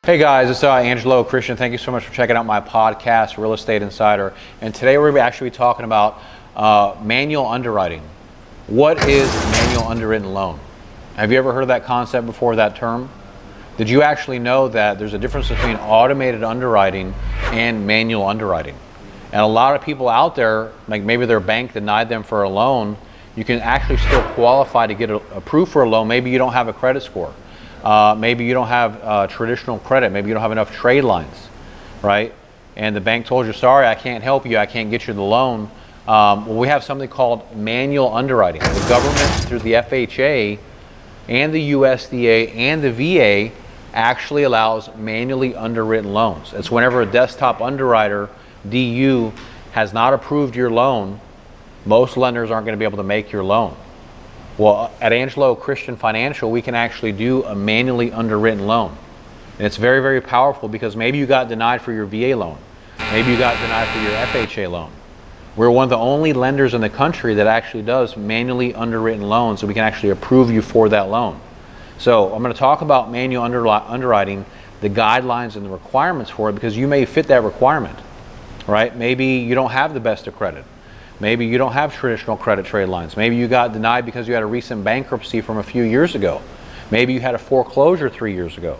Hey guys, it's Angelo, Christian. Thank you so much for checking out my podcast, Real Estate Insider. And today we're actually talking about manual underwriting. What is manual underwritten loan? Have you ever heard of that concept before, that term? Did you actually know that there's a difference between automated underwriting and manual underwriting? And a lot of people out there, like maybe their bank denied them for a loan, you can actually still qualify to get approved for a loan. Maybe you don't have a credit score. Maybe you don't have traditional credit. Maybe you don't have enough trade lines, right? And the bank told you, sorry, I can't help you. I can't get you the loan. Well, we have something called manual underwriting. The government, through the FHA and the USDA and the VA, actually allows manually underwritten loans. It's whenever a desktop underwriter, DU, has not approved your loan, most lenders aren't going to be able to make your loan. Well, at Angelo Christian Financial, we can actually do a manually underwritten loan. And it's very, very powerful because maybe you got denied for your VA loan. Maybe you got denied for your FHA loan. We're one of the only lenders in the country that actually does manually underwritten loans, so we can actually approve you for that loan. So I'm going to talk about manual underwriting, the guidelines and the requirements for it, because you may fit that requirement, right? Maybe you don't have the best of credit. Maybe you don't have traditional credit trade lines. Maybe you got denied because you had a recent bankruptcy from a few years ago. Maybe you had a foreclosure 3 years ago.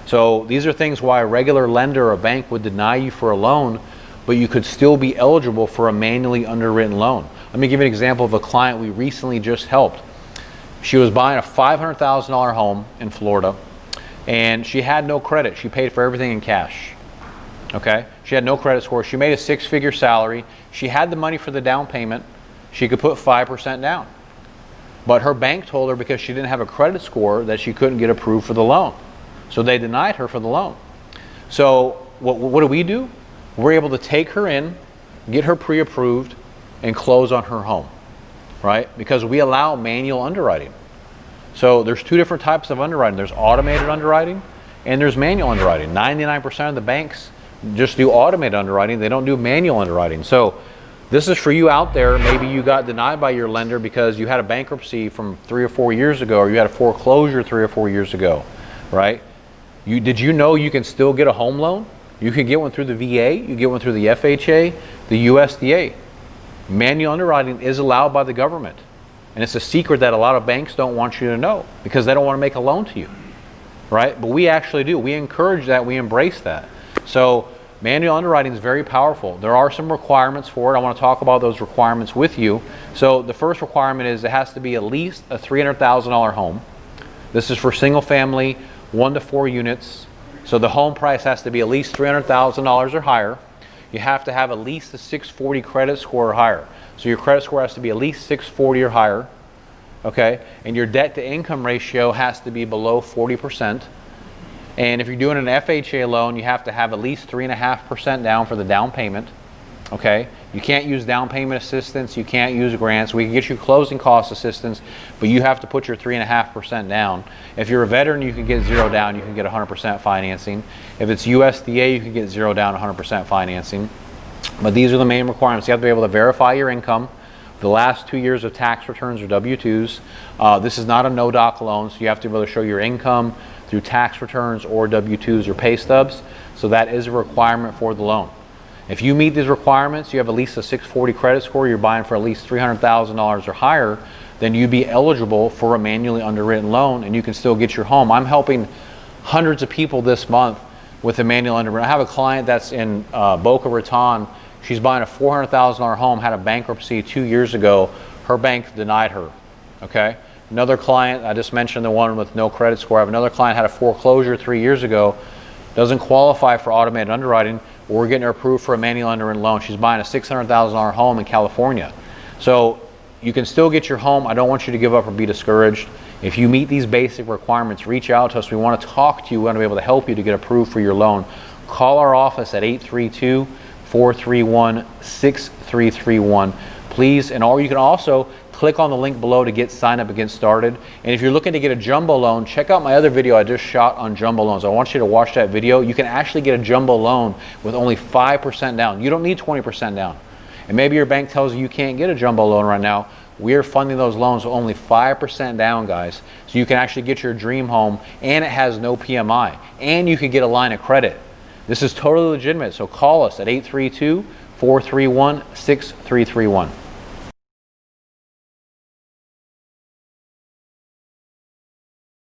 So these are things why a regular lender or a bank would deny you for a loan, but you could still be eligible for a manually underwritten loan. Let me give you an example of a client we recently just helped. She was buying a $500,000 home in Florida, and she had no credit. She paid for everything in cash. Okay, she had no credit score. She made a six-figure salary. She had the money for the down payment. She could put 5% down. But her bank told her because she didn't have a credit score that she couldn't get approved for the loan. So they denied her for the loan. So what do? We're able to take her in, get her pre-approved, and close on her home, right? Because we allow manual underwriting. So there's two different types of underwriting. There's automated underwriting and there's manual underwriting. 99% of the banks just do automated underwriting. They don't do manual underwriting. So this is for you out there. Maybe you got denied by your lender because you had a bankruptcy from 3 or 4 years ago, or you had a foreclosure 3 or 4 years ago, right? Did you know you can still get a home loan? You can get one through the VA, you get one through the FHA, the USDA. Manual underwriting is allowed by the government. And it's a secret that a lot of banks don't want you to know because they don't want to make a loan to you, right? But we actually do. We encourage that. We embrace that. So manual underwriting is very powerful. There are some requirements for it. I want to talk about those requirements with you. So the first requirement is it has to be at least a $300,000 home. This is for single family, 1 to 4 units. So the home price has to be at least $300,000 or higher. You have to have at least a 640 credit score or higher. So your credit score has to be at least 640 or higher. Okay? And your debt to income ratio has to be below 40%. And if you're doing an FHA loan, you have to have at least 3.5% down for the down payment. Okay? You can't use down payment assistance. You can't use grants. We can get you closing cost assistance, but you have to put your 3.5% down. If you're a veteran, you can get 0 down. You can get 100% financing. If it's USDA, you can get 0 down, 100% financing. But these are the main requirements. You have to be able to verify your income, the last 2 years of tax returns or W-2s. This is not a no-doc loan, so you have to be able to show your income through tax returns or W-2s or pay stubs. So that is a requirement for the loan. If you meet these requirements, you have at least a 640 credit score, you're buying for at least $300,000 or higher, then you'd be eligible for a manually underwritten loan and you can still get your home. I'm helping hundreds of people this month with a manual underwritten. I have a client that's in Boca Raton. She's buying a $400,000 home, had a bankruptcy 2 years ago. Her bank denied her, okay? Another client, I just mentioned the one with no credit score. I have another client had a foreclosure 3 years ago, doesn't qualify for automated underwriting. We're getting her approved for a manual underwritten loan. She's buying a $600,000 home in California. So you can still get your home. I don't want you to give up or be discouraged. If you meet these basic requirements, reach out to us. We want to talk to you. We want to be able to help you to get approved for your loan. Call our office at 832-431-6331. Please, or you can also click on the link below to get signed up and get started. And if you're looking to get a jumbo loan, check out my other video I just shot on jumbo loans. I want you to watch that video. You can actually get a jumbo loan with only 5% down. You don't need 20% down. And maybe your bank tells you you can't get a jumbo loan right now. We are funding those loans only 5% down, guys. So you can actually get your dream home, and it has no PMI, and you can get a line of credit. This is totally legitimate. So call us at 832-431-6331.